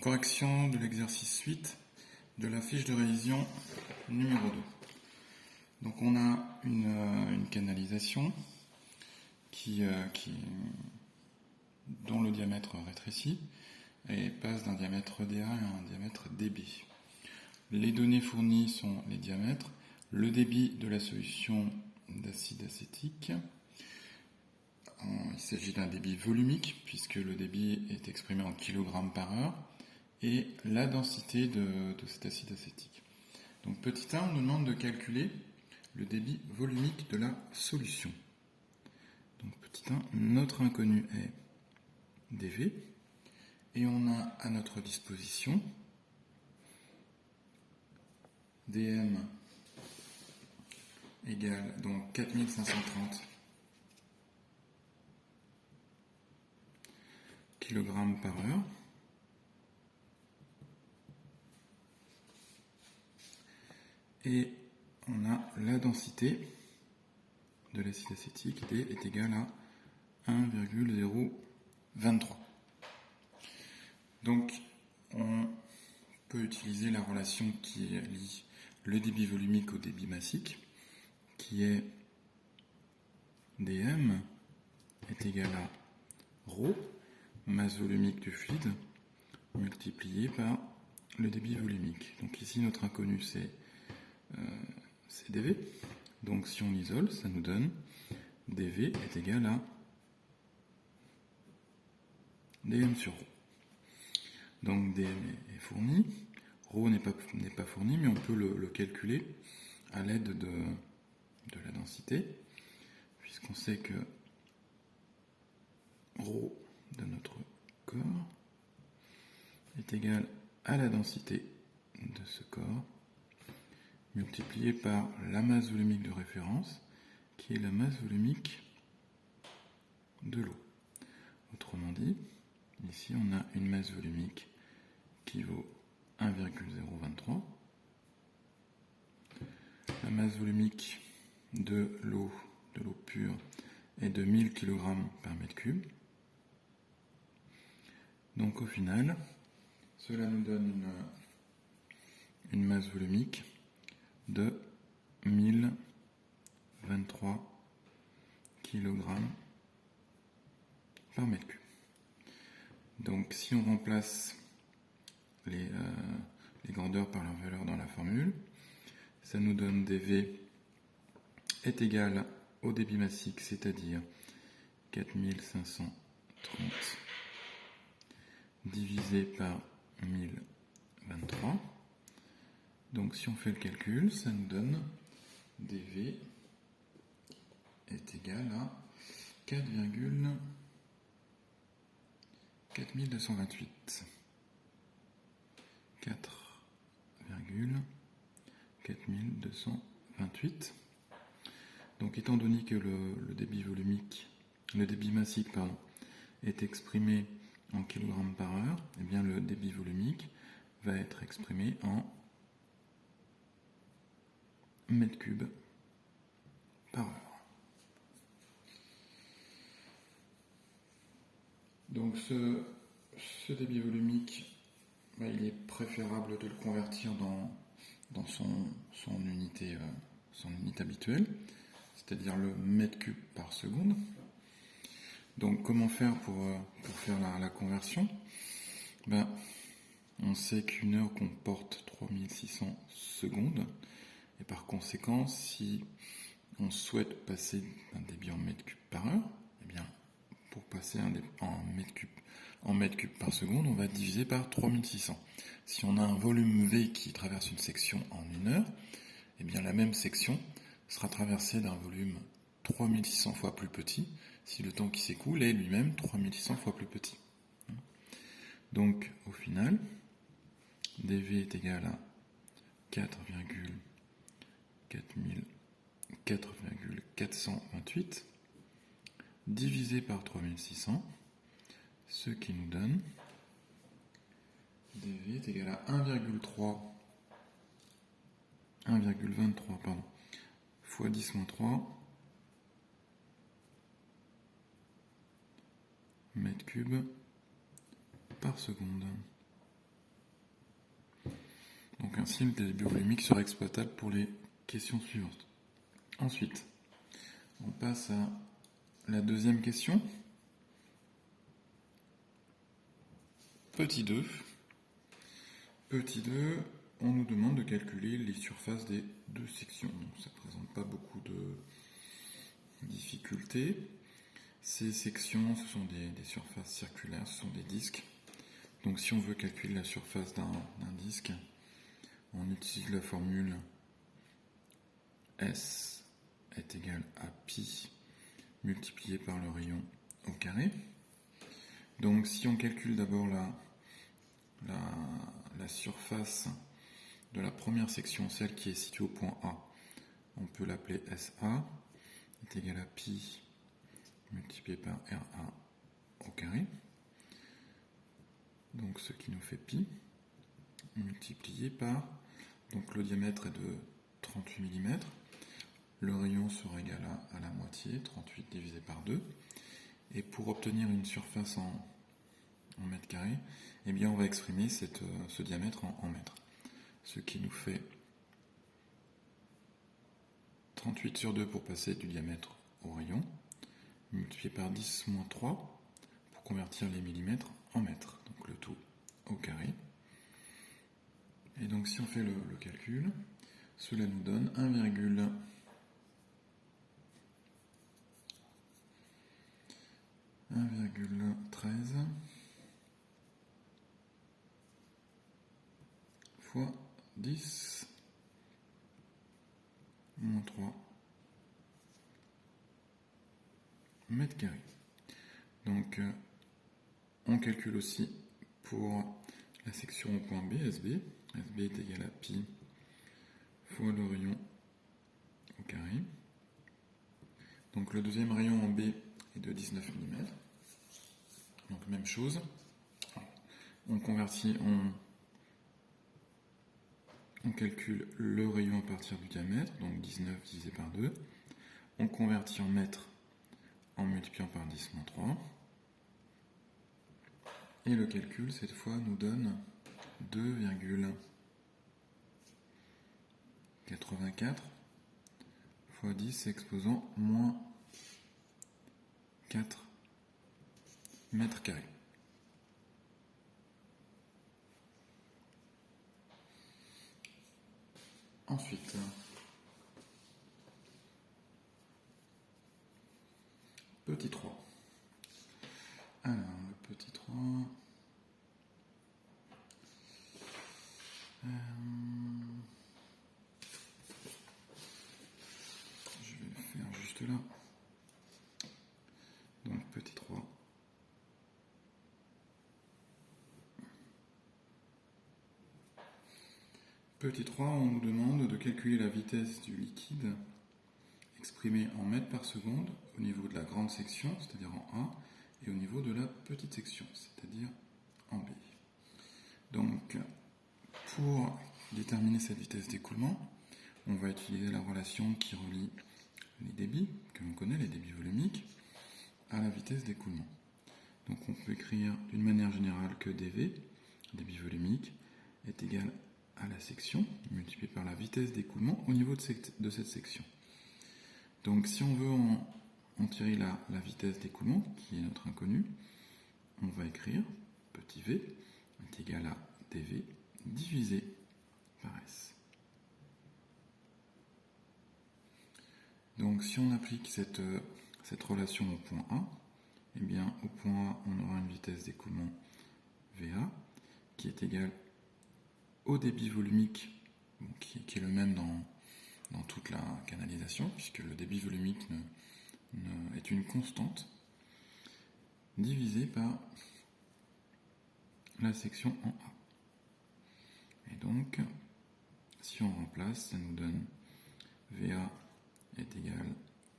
correction de l'exercice 8 de la fiche de révision numéro 2. Donc on a une canalisation dont le diamètre rétrécit et passe d'un diamètre DA à un diamètre DB. Les données fournies sont les diamètres, le débit de la solution d'acide acétique. Il s'agit d'un débit volumique puisque le débit est exprimé en kg par heure et la densité de cet acide acétique. Donc petit 1, on nous demande de calculer le débit volumique de la solution. Donc petit 1, notre inconnu est dV et on a à notre disposition dm égale donc 4530 kg par heure et on a la densité de l'acide acétique, D est égale à 1,023. Donc on peut utiliser la relation qui lie le débit volumique au débit massique, qui est dm est égal à ρ, masse volumique du fluide, multiplié par le débit volumique. Donc ici notre inconnu c'est dV. Donc si on isole, ça nous donne dV est égal à dm sur ρ. Donc dm est fourni, ρ n'est pas fourni, mais on peut le calculer à l'aide de la densité, puisqu'on sait que ρ de notre corps est égal à la densité de ce corps multiplié par la masse volumique de référence, qui est la masse volumique de l'eau. Autrement dit, ici on a une masse volumique qui vaut 1,023. La masse volumique de l'eau pure est de 1000 kg par mètre cube. Donc au final, cela nous donne une masse volumique de 1023 kg par mètre cube. Donc si on remplace les grandeurs par leur valeur dans la formule, ça nous donne dV est égal au débit massique, c'est-à-dire 4530 divisé par 1023. Donc si on fait le calcul, ça nous donne dV est égal à 4,4228. 4,4228. Donc étant donné que le débit massique est exprimé en kg par heure, eh bien le débit volumique va être exprimé en mètres cubes par heure. Donc ce débit volumique, il est préférable de le convertir dans son unité habituelle, c'est-à-dire le mètre cube par seconde. Donc comment faire pour faire la conversion? On sait qu'une heure comporte 3600 secondes, et par conséquent, si on souhaite passer un débit en mètre cube par heure, eh bien, pour passer en mètre cube par seconde, on va diviser par 3600. Si on a un volume V qui traverse une section en une heure, eh bien la même section sera traversée d'un volume 3600 fois plus petit si le temps qui s'écoule est lui-même 3600 fois plus petit. Donc au final, dV est égal à 4,428 divisé par 3600, ce qui nous donne dV est égal à 1,23 fois 10 moins 3 mètres cubes par seconde. Donc ainsi, le débit volumique sera exploitable pour les questions suivantes. Ensuite, on passe à la deuxième question. Petit 2. Petit 2, on nous demande de calculer les surfaces des deux sections. Donc ça ne présente pas beaucoup de difficultés. Ces sections, ce sont des surfaces circulaires, ce sont des disques. Donc si on veut calculer la surface d'un disque, on utilise la formule S est égal à pi multiplié par le rayon au carré. Donc si on calcule d'abord la surface de la première section, celle qui est située au point A, on peut l'appeler SA, est égal à pi multiplié par RA au carré. Donc ce qui nous fait pi multiplié par, donc le diamètre est de 38 mm, le rayon sera égal à la moitié, 38 divisé par 2, et pour obtenir une surface en mètres carrés, eh bien on va exprimer ce diamètre en mètres, ce qui nous fait 38 sur 2 pour passer du diamètre au rayon, multiplié par 10 moins 3 pour convertir les millimètres en mètres, donc le tout au carré. Et donc si on fait le calcul, cela nous donne 1,13 fois 10 moins 3 mètres carrés. Donc on calcule aussi pour la section au point B, SB. SB est égal à pi fois le rayon au carré. Donc le deuxième rayon en B est de 19 mm. Donc même chose. On convertit, on calcule le rayon à partir du diamètre, donc 19 divisé par 2. On convertit en mètres en multipliant par 10 moins 3. Et le calcul, cette fois, nous donne 2,84 fois 10 exposant moins 4 mètres carrés. Ensuite, petit 3. Alors, le petit 3... je vais le faire juste là. Donc, petit 3. Petit 3, on nous demande de calculer la vitesse du liquide exprimée en mètres par seconde au niveau de la grande section, c'est-à-dire en A, et au niveau de la petite section, c'est-à-dire en B. Donc, pour déterminer cette vitesse d'écoulement, on va utiliser la relation qui relie les débits, que l'on connaît, les débits volumiques, à la vitesse d'écoulement. Donc on peut écrire d'une manière générale que dV, débit volumique, est égal à la section multiplié par la vitesse d'écoulement au niveau de cette section. Donc si on veut en tirer la vitesse d'écoulement, qui est notre inconnu, on va écrire petit v est égal à dv divisé par s. Donc si on applique cette relation au point A, eh bien au point A on aura une vitesse d'écoulement VA qui est égale au débit volumique, qui est le même dans toute la canalisation, puisque le débit volumique est une constante, divisé par la section en A. Et donc, si on remplace, ça nous donne VA est égal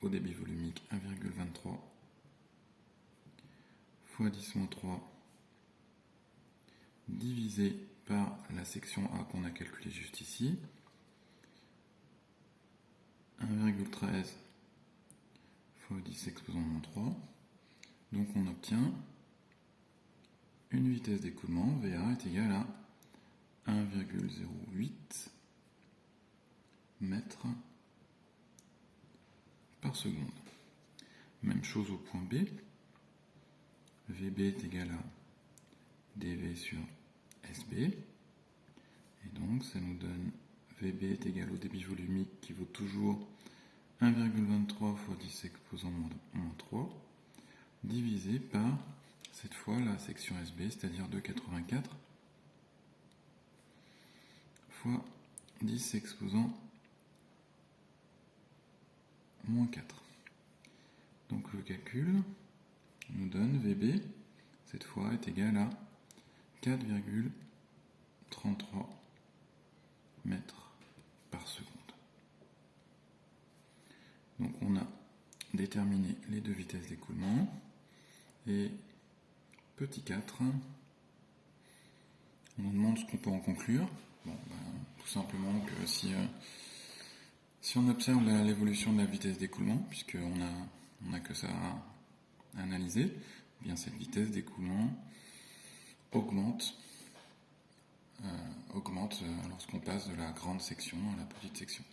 au débit volumique 1,23 fois 10 moins 3 divisé par la section A qu'on a calculée juste ici, 1,13 fois 10 exposant moins 3. Donc on obtient une vitesse d'écoulement, VA est égale à 1,08 mètres par seconde. Même chose au point B. VB est égal à dV sur SB. Et donc ça nous donne VB est égal au débit volumique qui vaut toujours 1,23 fois 10 exposant moins 3 divisé par cette fois la section SB, c'est-à-dire 2,84 fois 10 exposant moins 4. Donc le calcul nous donne VB, cette fois, est égal à 4,33 mètres par seconde. Donc on a déterminé les deux vitesses d'écoulement. Et petit 4, on nous demande ce qu'on peut en conclure. Tout simplement que si on observe l'évolution de la vitesse d'écoulement, puisqu'on n'a que ça à analyser, eh bien cette vitesse d'écoulement augmente lorsqu'on passe de la grande section à la petite section.